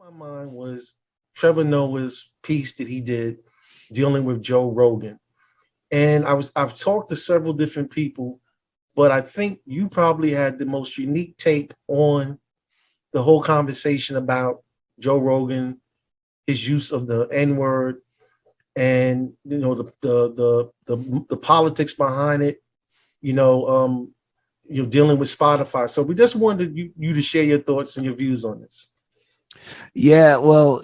My mind was Trevor Noah's piece that he did dealing with Joe Rogan. And I've talked to several different people, but I think you probably had the most unique take on the whole conversation about Joe Rogan, his use of the N word, and the politics behind it. You know, dealing with Spotify. So we just wanted you to share your thoughts and your views on this. Yeah, well,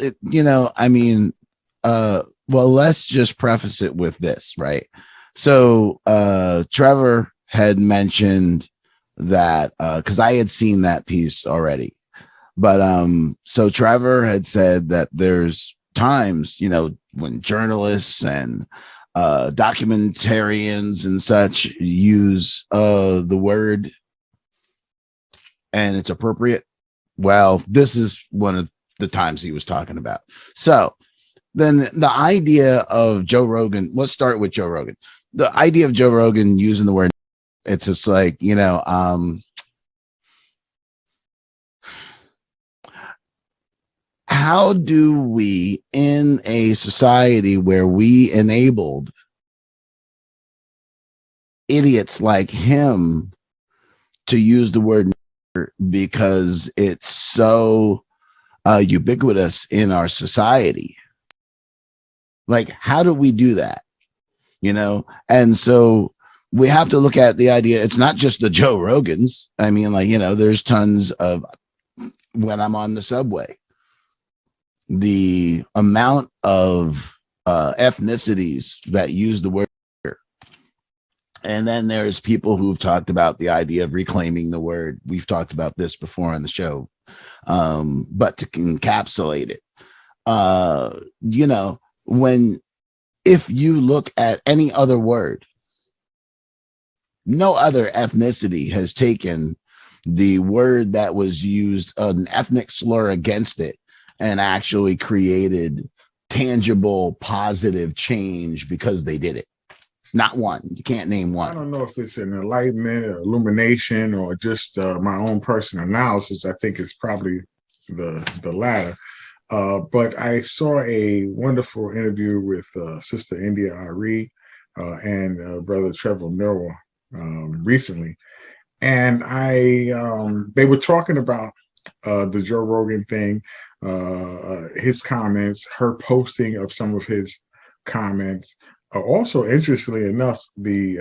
well, let's just preface it with this, right? So Trevor had mentioned that because I had seen that piece already. But so Trevor had said that there's times, when journalists and documentarians and such use the word and it's appropriate. Well, this is one of the times he was talking about. So then the idea of Joe Rogan, let's start with Joe Rogan. The idea of Joe Rogan using the word, it's just like, how do we, in a society where we enabled idiots like him to use the word because it's so ubiquitous in our society? Like, how do we do that? And so we have to look at the idea. It's not just the Joe Rogans. I mean, there's tons of, when I'm on the subway, the amount of ethnicities that use the word. And then there's people who've talked about the idea of reclaiming the word. We've talked about this before on the show. But to encapsulate it, if you look at any other word, no other ethnicity has taken the word that was used, an ethnic slur against it, and actually created tangible, positive change because they did it. Not one. You can't name one. I don't know if it's an enlightenment or illumination or just my own personal analysis. I think it's probably the latter. But I saw a wonderful interview with Sister India Ari and Brother Trevor Noah recently. And they were talking about the Joe Rogan thing, his comments, her posting of some of his comments. Also, interestingly enough, a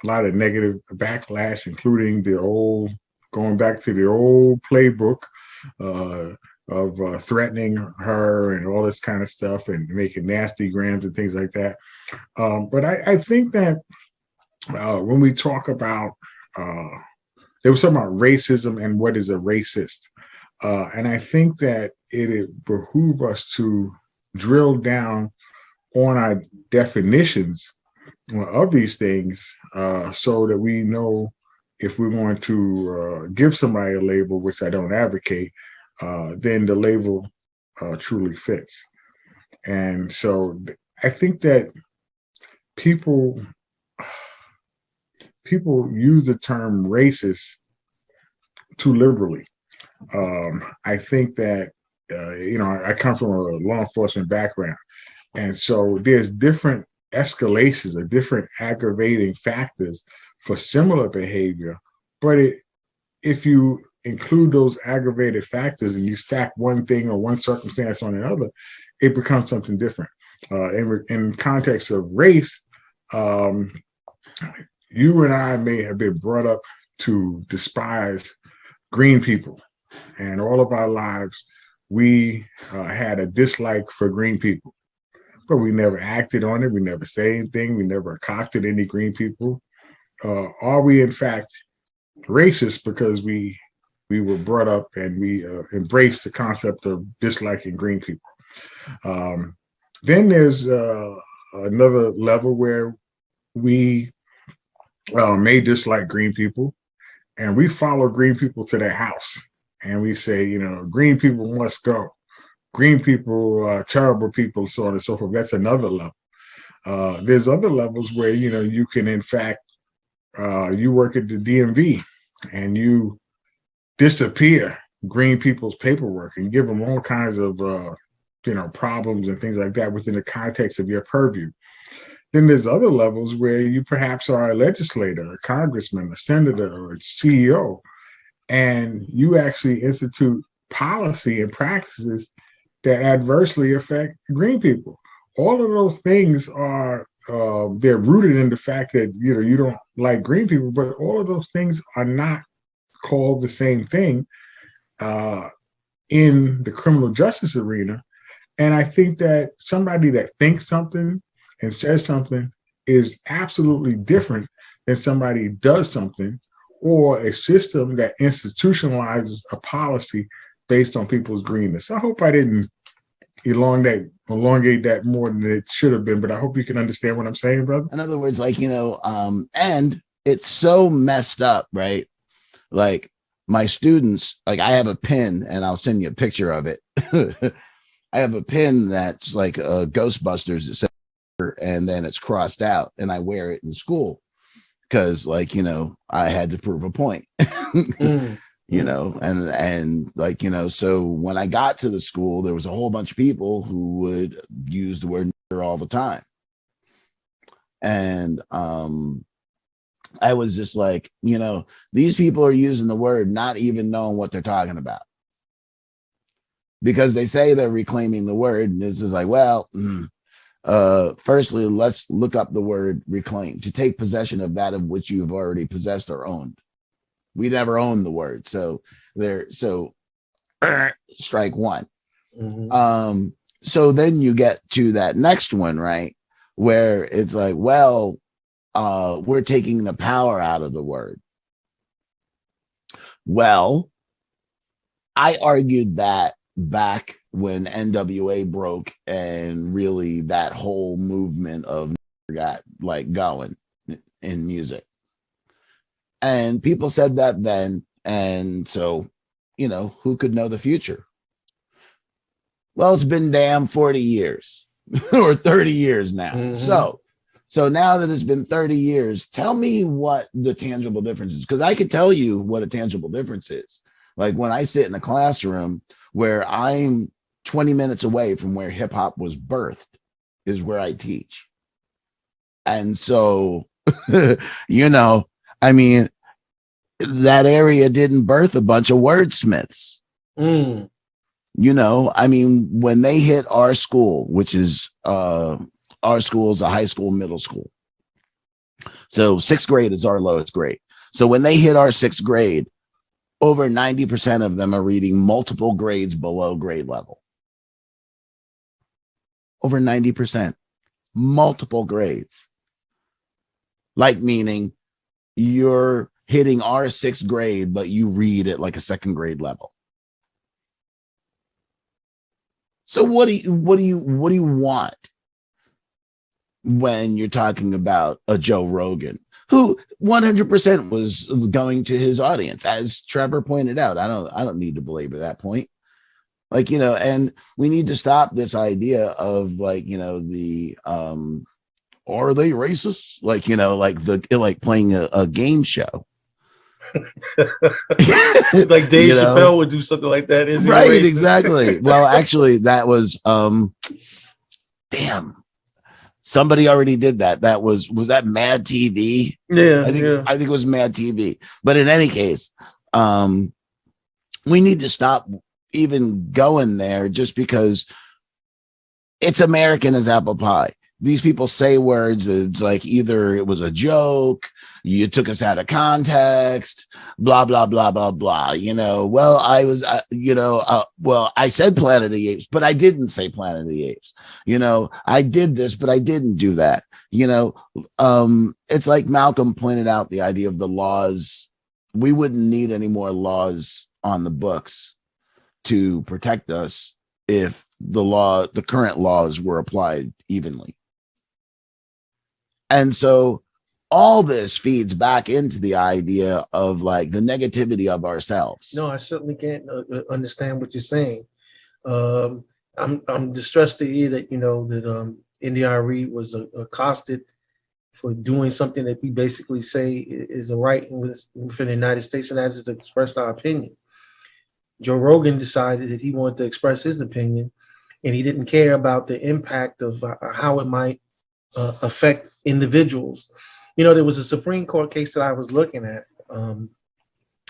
lot of negative backlash, including going back to the old playbook of threatening her and all this kind of stuff and making nasty grams and things like that. But I think that when we talk about, they were talking about racism and what is a racist. And I think that it behooves us to drill down on our definitions of these things so that we know if we're going to give somebody a label, which I don't advocate, then the label truly fits. And so I think that people use the term racist too liberally. I think that, I come from a law enforcement background. And so there's different escalations or different aggravating factors for similar behavior. But if you include those aggravated factors and you stack one thing or one circumstance on another, it becomes something different. In context of race, you and I may have been brought up to despise green people. And all of our lives, we had a dislike for green people. But we never acted on it. We never said anything. We never accosted any green people. Are we, in fact, racist because we were brought up and we embraced the concept of disliking green people? Then there's another level where we may dislike green people, and we follow green people to their house, and we say, green people must go. Green people are terrible people, so on and so forth. That's another level. There's other levels where, you can, in fact, you work at the DMV and you disappear green people's paperwork and give them all kinds of problems and things like that within the context of your purview. Then there's other levels where you perhaps are a legislator, a congressman, a senator, or a CEO, and you actually institute policy and practices that adversely affect green people. All of those things are they're rooted in the fact that you don't like green people, but all of those things are not called the same thing in the criminal justice arena. And I think that somebody that thinks something and says something is absolutely different than somebody who does something, or a system that institutionalizes a policy based on people's greenness. I hope I didn't elongate that more than it should have been, but I hope you can understand what I'm saying, brother. In other words, like, and it's so messed up, right? Like, my students, like, I have a pin, and I'll send you a picture of it. I have a pin that's like a Ghostbusters, it says, and then it's crossed out, and I wear it in school because, like, I had to prove a point. And like, so when I got to the school, there was a whole bunch of people who would use the word nigger all the time. And I was just like, these people are using the word not even knowing what they're talking about, because they say they're reclaiming the word. And this is like, well, firstly, let's look up the word reclaim: to take possession of that of which you've already possessed or owned. We never owned the word. So strike one. Mm-hmm. So then you get to that next one, right? Where it's like, well, we're taking the power out of the word. Well, I argued that back when NWA broke and really that whole movement of got like going in music. And people said that then. And so, who could know the future? Well, it's been damn 40 years or 30 years now. Mm-hmm. So now that it's been 30 years, tell me what the tangible difference is. Because I could tell you what a tangible difference is. Like when I sit in a classroom where I'm 20 minutes away from where hip hop was birthed is where I teach. And so, I mean, that area didn't birth a bunch of wordsmiths. I mean, when they hit our school, which is our school is a high school, middle school. So 6th grade is our lowest grade. So when they hit our 6th grade, over 90% of them are reading multiple grades below grade level. Over 90%, multiple grades. Like meaning you're hitting our 6th grade, but you read at like a 2nd grade level. So what do you want when you're talking about a Joe Rogan, who 100% was going to his audience, as Trevor pointed out? I don't need to belabor that point. Like, and we need to stop this idea of like, the are they racist? Like, like playing a game show. Like Dave Chappelle would do something like that. Is right, exactly. Well, actually, that was damn. Somebody already did that. That was that Mad TV? Yeah, I think it was Mad TV. But in any case, we need to stop even going there, just because it's American as apple pie. These people say words. It's like either it was a joke, you took us out of context, blah, blah, blah, blah, blah. Well, I was, well, I said Planet of the Apes, but I didn't say Planet of the Apes. I did this, but I didn't do that. It's like Malcolm pointed out, the idea of the laws. We wouldn't need any more laws on the books to protect us if the current laws were applied evenly. And so all this feeds back into the idea of like the negativity of ourselves. No, I certainly can't understand what you're saying. I'm distressed to hear that, that India Reid was accosted for doing something that we basically say is a right within the United States, and that is to express our opinion. Joe Rogan decided that he wanted to express his opinion, and he didn't care about the impact of how it might affect individuals. You know, there was a Supreme Court case that I was looking at,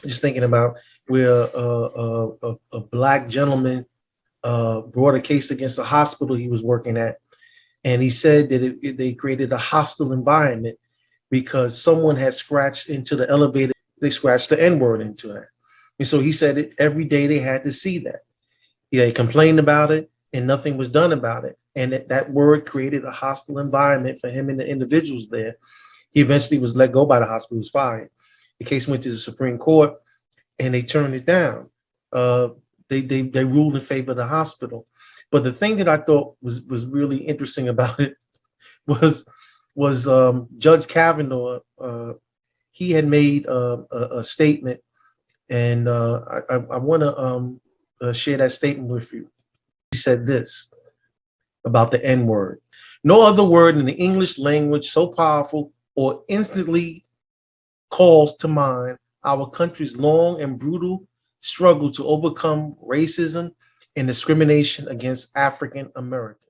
just thinking about where a black gentleman brought a case against the hospital he was working at, and he said that they created a hostile environment because someone had scratched into the elevator. They scratched the N-word into it, and so he said it every day they had to see that. Yeah, they complained about it, and nothing was done about it, and that word created a hostile environment for him and the individuals there. He eventually was let go by the hospital, was fired. The case went to the Supreme Court, and they turned it down. They ruled in favor of the hospital. But the thing that I thought was really interesting about it was Judge Kavanaugh. He had made a statement, and I want to share that statement with you. He said this about the N-word: "No other word in the English language so powerful or instantly calls to mind our country's long and brutal struggle to overcome racism and discrimination against African Americans."